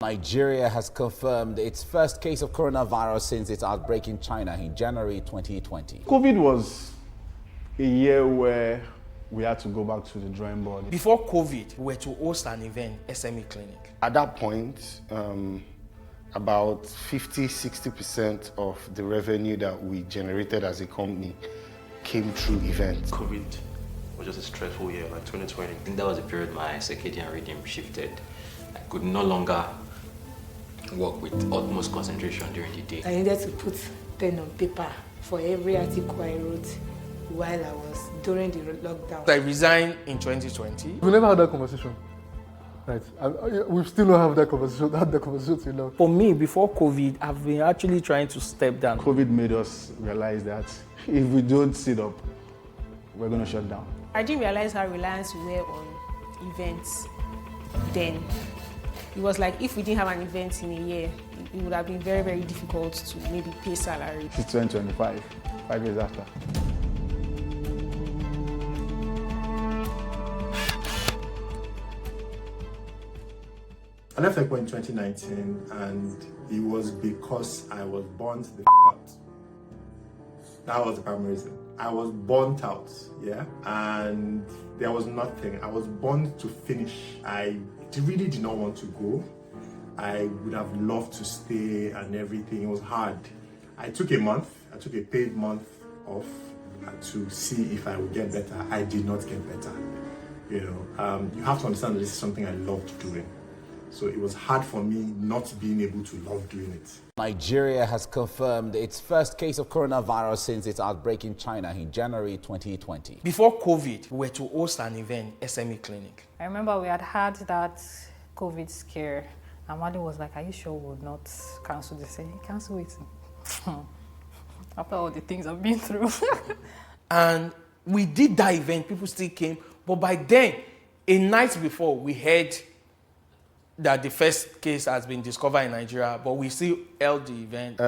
Nigeria has confirmed its first case of coronavirus since its outbreak in China in January 2020. COVID was a year where we had to go back to the drawing board. Before COVID, we were to host an event, SME Clinic. At that point, about 50-60% of the revenue that we generated as a company came through events. COVID was just a stressful year, like 2020. I think that was the period my circadian rhythm shifted. I could no longer work with utmost concentration during the day. I needed to put pen on paper for every article I wrote while I was during the lockdown. I resigned in 2020. We never had that conversation. Right. We still don't have that conversation till now. For me, before COVID, I've been actually trying to step down. COVID made us realize that if we don't sit up, we're going to shut down. I didn't realize how reliant we were on events then. It was like if we didn't have an event in a year, it would have been very, very difficult to maybe pay salaries. It's 2025, 5 years after. I left Techpoint in 2019, and it was because I was burnt the out. That was the primary reason. I was burnt out, yeah, and there was nothing. I was burnt to finish. I really did not want to go. I would have loved to stay and everything. It was hard. I took a paid month off to see if I would get better. I did not get better. You have to understand that this is something I loved doing. So it was hard for me not being able to love doing it. Nigeria has confirmed its first case of coronavirus since its outbreak in China in January 2020. Before COVID, we were to host an event, SME Clinic. I remember we had had that COVID scare, and Wale was like, "Are you sure we would not cancel this?" I said, "Cancel it." After all the things I've been through. And we did that event, people still came, but by then, a night before, we heard that the first case has been discovered in Nigeria, but we still held the event.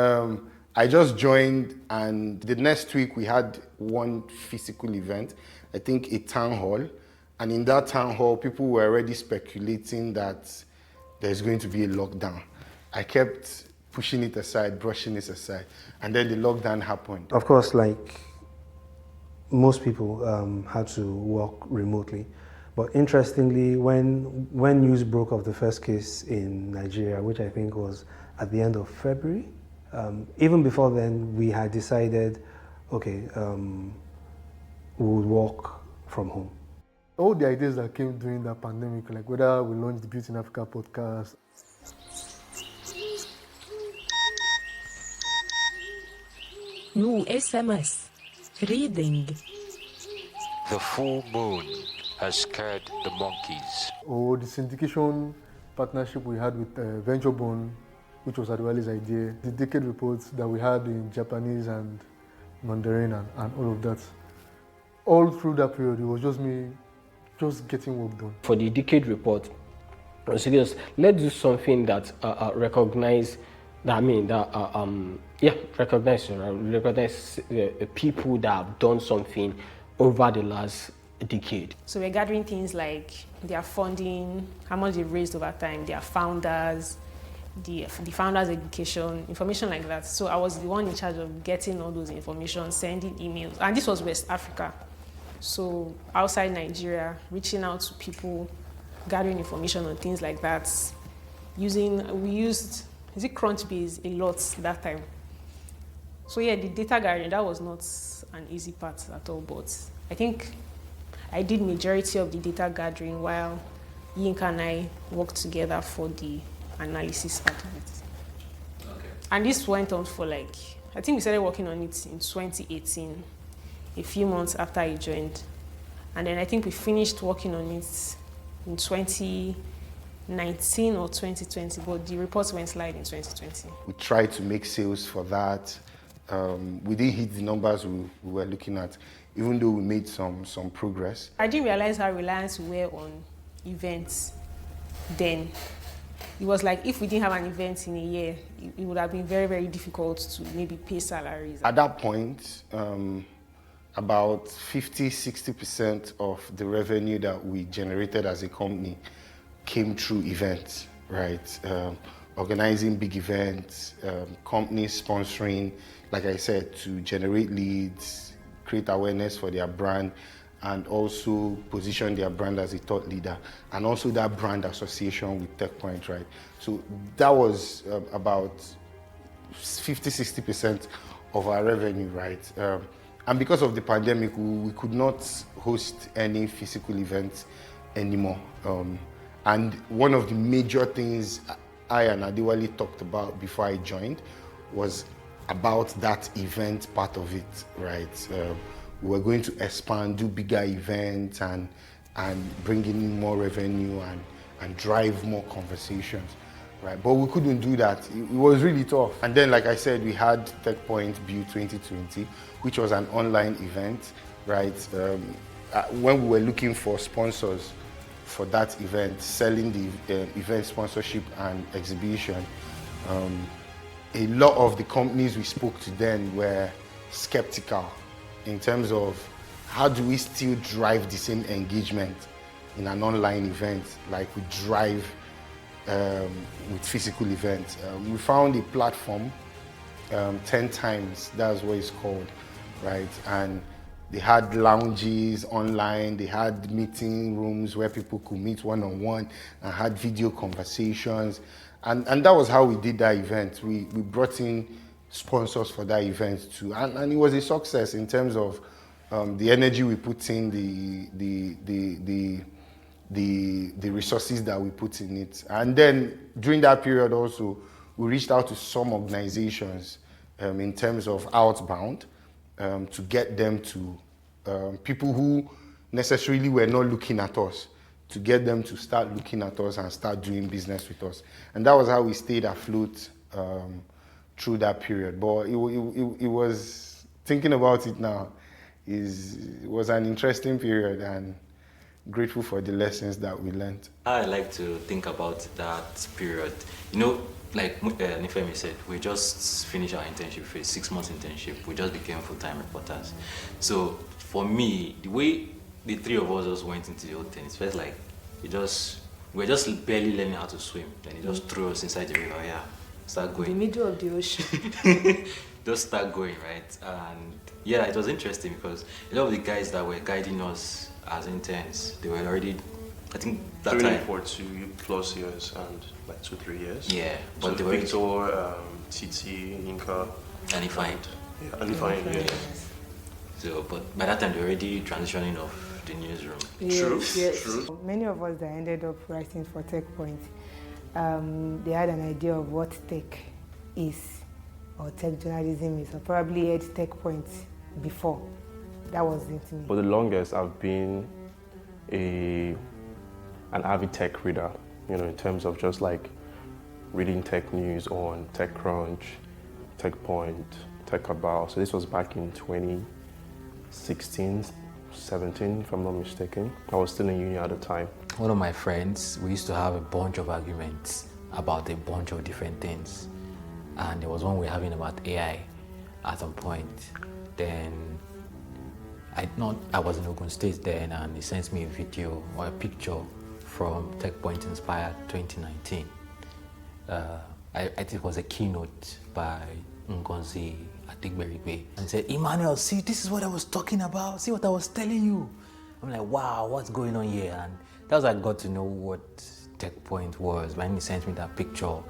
I just joined, and the next week we had one physical event, I think a town hall. And in that town hall, people were already speculating that there's going to be a lockdown. I kept pushing it aside, brushing it aside, and then the lockdown happened. Of course, like most people had to work remotely. But interestingly, when news broke of the first case in Nigeria, which I think was at the end of February, even before then, we had decided, okay, we would work from home. All the ideas that came during that pandemic, like whether we launched the Beauty in Africa podcast. New SMS. Reading. The full moon has scared the monkeys. Or the syndication partnership we had with VentureBone, which was Adwale's idea. The decade reports that we had in Japanese and Mandarin and all of that. All through that period, it was just me just getting work done. For the decade report, let's do something that recognize people that have done something over the last decade. So we're gathering things like their funding, how much they've raised over time, their founders, the founders' education, information like that. So I was the one in charge of getting all those information, sending emails. And this was West Africa. So outside Nigeria, reaching out to people, gathering information on things like that. We used Crunchbase a lot that time. So yeah, the data gathering, that was not an easy part at all, but I think I did majority of the data gathering while Yinka and I worked together for the analysis part of it. Okay. And this went on for I think we started working on it in 2018, a few months after I joined. And then I think we finished working on it in 2019 or 2020, but the reports went live in 2020. We tried to make sales for that. We didn't hit the numbers we were looking at, even though we made some progress. I didn't realize how reliant we were on events then. It was like if we didn't have an event in a year, it would have been very, very difficult to maybe pay salaries. At that point, about 50-60% of the revenue that we generated as a company came through events. right? Organizing big events, companies sponsoring, like I said, to generate leads, create awareness for their brand, and also position their brand as a thought leader, and also that brand association with Techpoint, right? So that was about 50-60% of our revenue, right? And because of the pandemic, we could not host any physical events anymore. And one of the major things I and Adewale talked about before I joined was about that event part of it, right? We were going to expand, do bigger events, and bring in more revenue and drive more conversations, right? But we couldn't do that. It was really tough. And then, like I said, we had Techpoint Build 2020, which was an online event, right? When we were looking for sponsors for that event, selling the event sponsorship and exhibition, a lot of the companies we spoke to then were skeptical in terms of how do we still drive the same engagement in an online event like we drive with physical events. We found a platform, 10 times, that's what it's called, right? And they had lounges online, they had meeting rooms where people could meet one-on-one and had video conversations. And that was how we did that event. We brought in sponsors for that event too. And it was a success in terms of the energy we put in, the resources that we put in it. And then during that period also, we reached out to some organizations in terms of outbound to get them to people who necessarily were not looking at us, to get them to start looking at us and start doing business with us. And that was how we stayed afloat through that period. But it was, thinking about it now, it was an interesting period, and grateful for the lessons that we learned. I like to think about that period. You know, like Nifemi said, we just finished our internship phase, 6 months internship. We just became full-time reporters. So for me, the way the three of us just went into the whole thing, it felt like we were just barely learning how to swim. Then he just threw us inside the river, yeah, start going. The middle of the ocean. Just start going, right? And yeah, it was interesting because a lot of the guys that were guiding us as interns, they were already, I think that time. For 2+ years and like 2-3 years. Yeah, but but they Victor, were Titi, Inka, and Ifine. Yeah, and Ifine, yeah. So, but by that time, they're already transitioning off the newsroom. Yes, yes. True. Many of us that ended up writing for Techpoint, they had an idea of what tech is, or tech journalism is, or probably had Techpoint before. That wasn't me. For the longest, I've been an avid tech reader, you know, in terms of just like reading tech news on TechCrunch, Techpoint, TechAbout. So this was back in 2016, 17, if I'm not mistaken. I was still in uni at the time. One of my friends, we used to have a bunch of arguments about a bunch of different things. And there was one we were having about AI at some point. Then I was in Ogun State then, and he sent me a video or a picture from Techpoint Inspired 2019. I think it was a keynote by Ngozi Adigberibe, and he said, "Emmanuel, see, this is what I was talking about. See what I was telling you." I'm like, wow, what's going on here? And that's how I got to know what Techpoint was when he sent me that picture.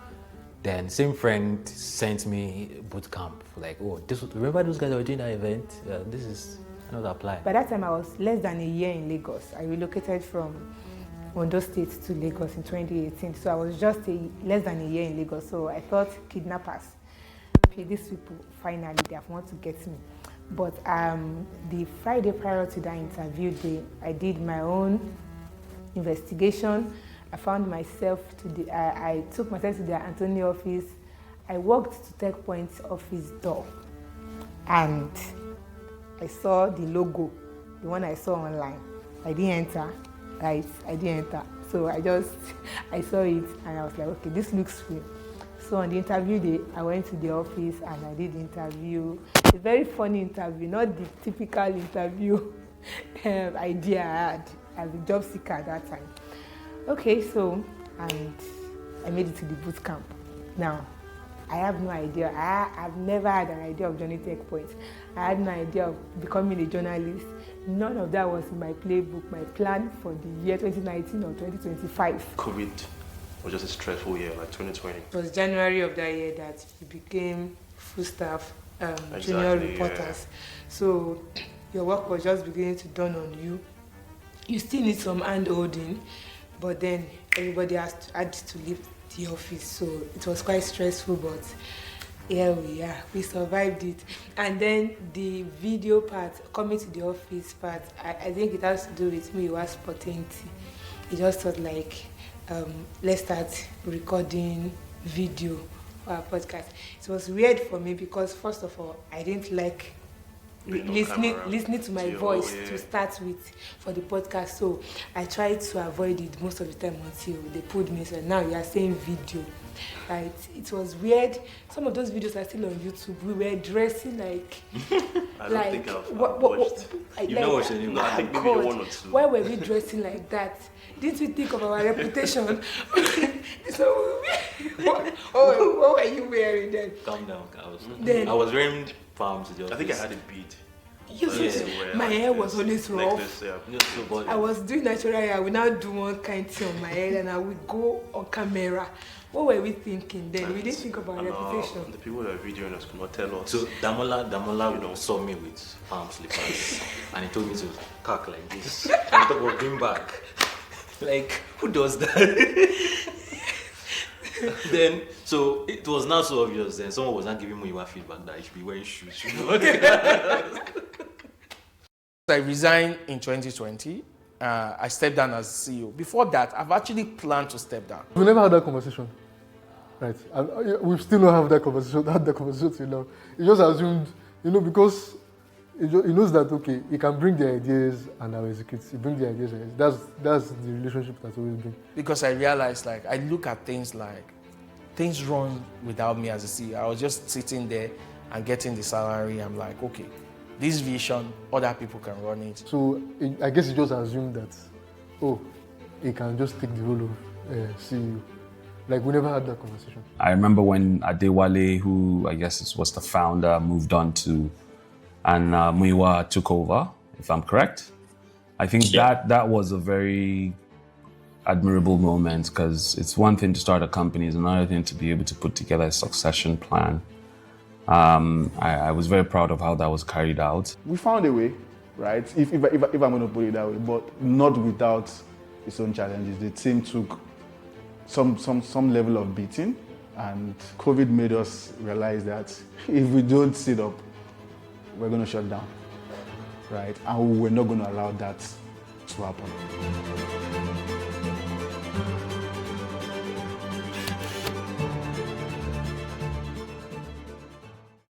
Then same friend sent me boot camp, like, oh, remember those guys that were doing that event? This is another apply. By that time, I was less than a year in Lagos. I relocated from Ondo State to Lagos in 2018. So I was just less than a year in Lagos. So I thought, kidnappers, okay, these people, finally, they have want to get me. But the Friday prior to that interview day, I did my own investigation. I found myself I took myself to the Anthony office. I walked to Techpoint's office door, and I saw the logo, the one I saw online. I didn't enter, right? I didn't enter. So I saw it, and I was like, okay, this looks real. So on the interview day, I went to the office and I did the interview. A very funny interview, not the typical interview idea I had as a job seeker at that time. Okay, so, and I made it to the boot camp. Now, I have no idea. I've never had an idea of joining Techpoint. I had no idea of becoming a journalist. None of that was in my playbook, my plan for the year 2019 or 2025. COVID was just a stressful year, like 2020. It was January of that year that we became full staff junior reporters. So your work was just beginning to dawn on you. You still need some hand holding, but then everybody had to leave the office, so it was quite stressful, but here we are, we survived it. And then the video part, coming to the office part, I think it has to do with me, it was spontaneity. It just thought like, let's start recording video podcast. It was weird for me because first of all, I didn't like listening to my voice to start with for the podcast, so I tried to avoid it most of the time until they pulled me. So now you are saying video, right? It was weird. Some of those videos are still on YouTube. We were dressing like I don't think I've watched. I think maybe one or two. Why were we dressing like that? Didn't we think of our reputation? So what were you wearing then? Calm down, I was wearing palms. I think I had a bead. My hair was always rough. I was doing natural hair. I would now do one kind thing on my head and I would go on camera. What were we thinking then? We didn't think about reputation. The people that are videoing us could not tell us. So Damola saw me with palm slippers and he told me to cock like this. And I thought we'll bring back. Like, who does that? Then, so it was not so obvious. Then someone was not giving me feedback that I should be wearing shoes. I resigned in 2020. I stepped down as CEO. Before that, I've actually planned to step down. We never had that conversation, right? We still don't have that conversation. Had that conversation till now. He just assumed, because he knows that okay, he can bring the ideas and I'll execute. He brings the ideas. That's the relationship that's always been. Because I realized, like, I look at things like things run without me as a CEO. I was just sitting there and getting the salary. I'm like, okay, this vision, other people can run it. So I guess he just assumed that, he can just take the role of CEO. Like, we never had that conversation. I remember when Adewale, who I guess was the founder, moved on to, and Muyiwa took over, if I'm correct. I think that was a very admirable moment because it's one thing to start a company, it's another thing to be able to put together a succession plan. I was very proud of how that was carried out. We found a way, right? If I'm going to put it that way, but not without its own challenges. The team took some level of beating, and COVID made us realize that if we don't sit up, we're going to shut down, right? And we're not going to allow that to happen.